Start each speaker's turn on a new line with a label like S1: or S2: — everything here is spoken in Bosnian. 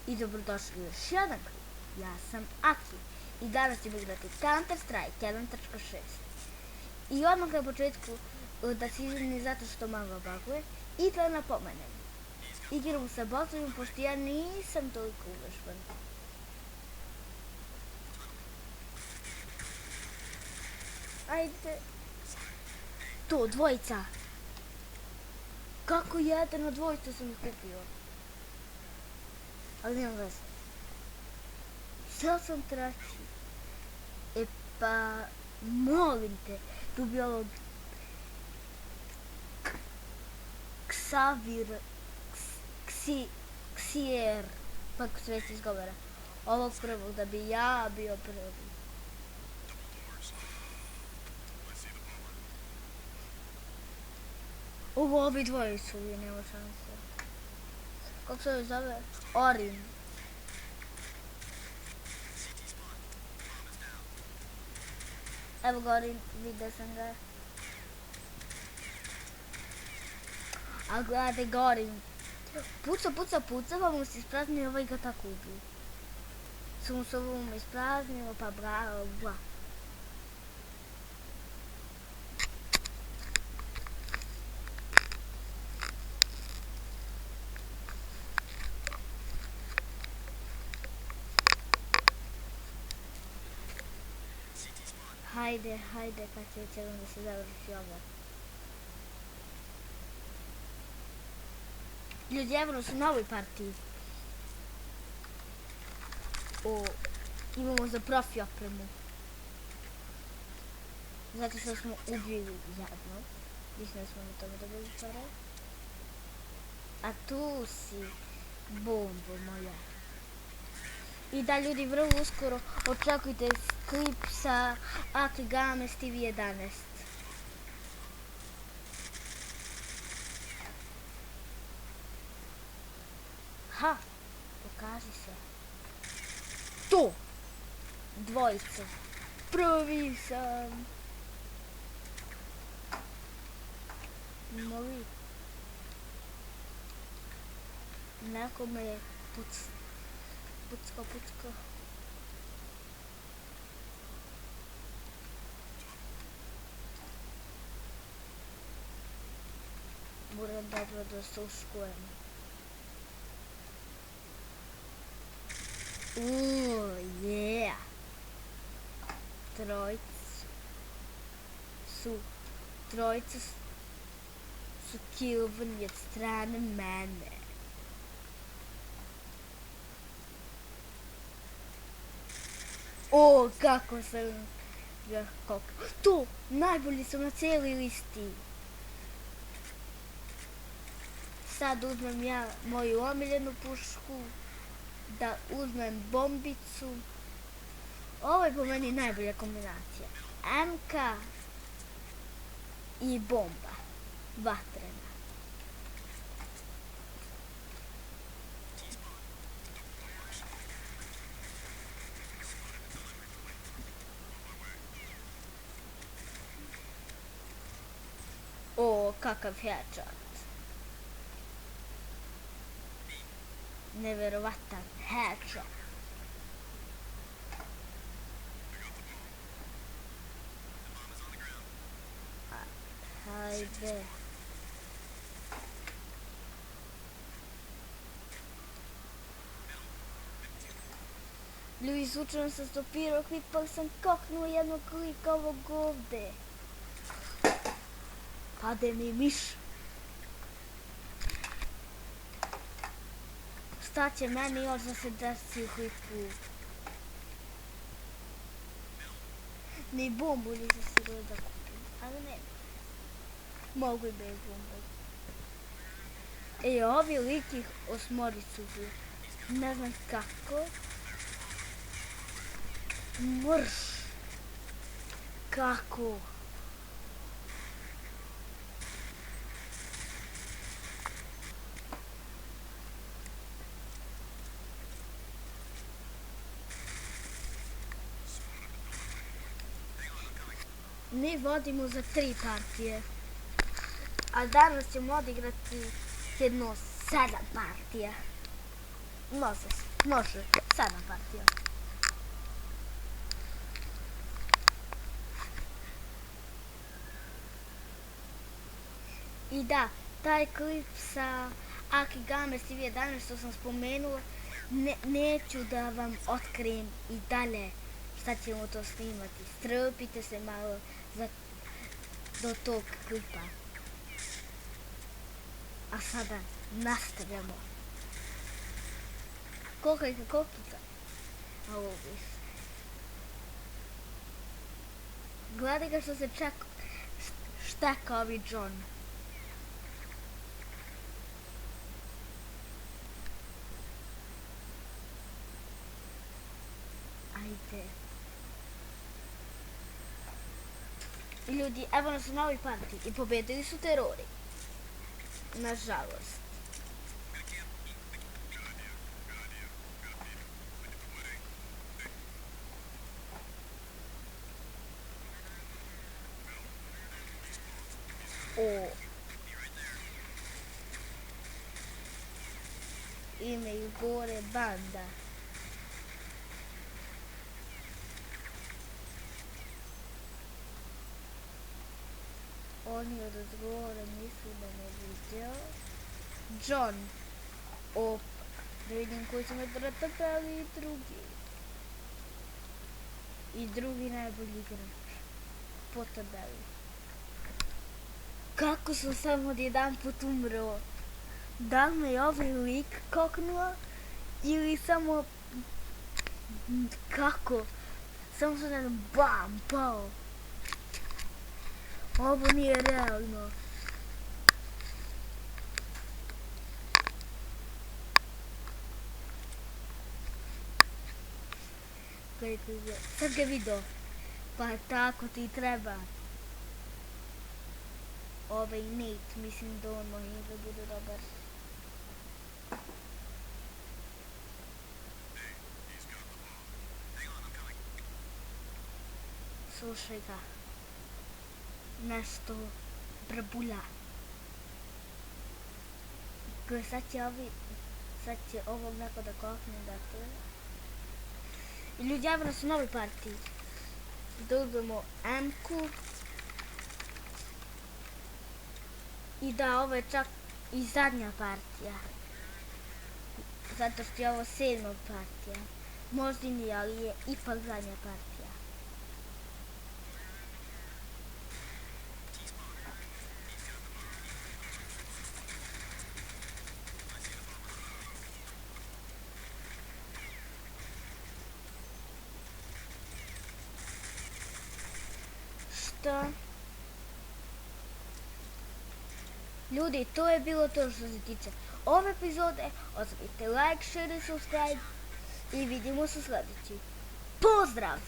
S1: i dobrodošli u još jedan klip. Ja sam Aki i danas ćemo igrati Counter Strike 1.6. I odmah na početku da se izvinim zato što malo baguje i da napomenem. Igramo sa botovima pošto ja nisam toliko uvežban. Ajde. To, dvojica. Kako jedan od dvojica sam ih kupio. Ali nemam veze. Sad sam treći. E pa, molim te, tu bi ovo Ksier, kako se već izgovara. Ovog prvog, da bi ja bio prvi. Ovo ovi dvoje su li, nema šanse. Kako se zove? Orin. Evo ga Orin, vidio sam ga. A gledaj ga Orin. Puca, pa mu se ispraznio, ovaj ga tako ubiju. Samo se ovo mu ispraznio, pa bla. Hajde, kad će da se završi ovo. Ljudi, evo su na ovoj partiji. Imamo za profi opremu. Zato što smo ubili jedno. Mislim da smo na tome dobili pare. A tu si bombo moja. I da ljudi, vrlo uskoro očekujte klip sa Aki Games TV 11. Ha, pokaži se. To! Dvojice. Prvi sam. Novi. Neko me je pucka. Moram dobro da se uškujem. Yeah! Trojica su killovani od strane mene. Kako sam ga kopio. To! Najbolji sam na cijeloj listi. Sad uzmem ja moju omiljenu pušku. Da uzmem bombicu. Ovo je po meni najbolja kombinacija. MK i bomba. Vatrena. Kakav headshot. Neverovatan headshot. Hajde. Ljudi, slučajno sam stopirao klip, pa sam koknuo jednog klika ovog ovde. Pade mi miš. Šta će meni još da se desi u klipu? Ni bombu nisam sigurno da kupim, ali ne. Mogu i bez bombe. Ovi lik ih osmoricu bi. Ne znam kako. Mrš. Kako? Mi vodimo za 3 partije. A danas ćemo odigrati jedno 7 partija. Može, sada partija. I da, taj klip sa Akigames TV11 što sam spomenula, neću da vam otkrijem i dalje šta ćemo to snimati. Strpite se malo do tog klipa. A sada nastavljamo. Koliko kokica? Ovo bih. Gledaj ga što se šteka ovi John. Ajde. Ljudi, evo nas u novoj partiji i pobedili su terori. Nažalost. O. Imaju gore banda. Oni od odgovora misli da me vidio. John. Op. Da vidim koji su me doratapali i drugi. I drugi najbolji igrač. Po tabeli. Kako sam samo odjedan put umro? Da li me je ovaj lik koknuo? Ili samo... Kako? Samo sam jedan bam, pao. Ovo nije realno. Sad ga vidio. Pa tako ti treba. Ovaj Nate, mislim da on može da bude dobar. Slušaj ga. Nešto brbulja. Sad će ovog neko da kokne, dakle. I ljudi, evo nas u novoj partiji. Da uzmemo M-ku. I da, ovo je čak i zadnja partija. Zato što je ovo 7. partija. Možda i nije, ali je ipak zadnja partija. Što? Ljudi, to je bilo to što se tiče ove epizode. Ostavite like, share i subscribe. I vidimo se sljedeći. Pozdrav!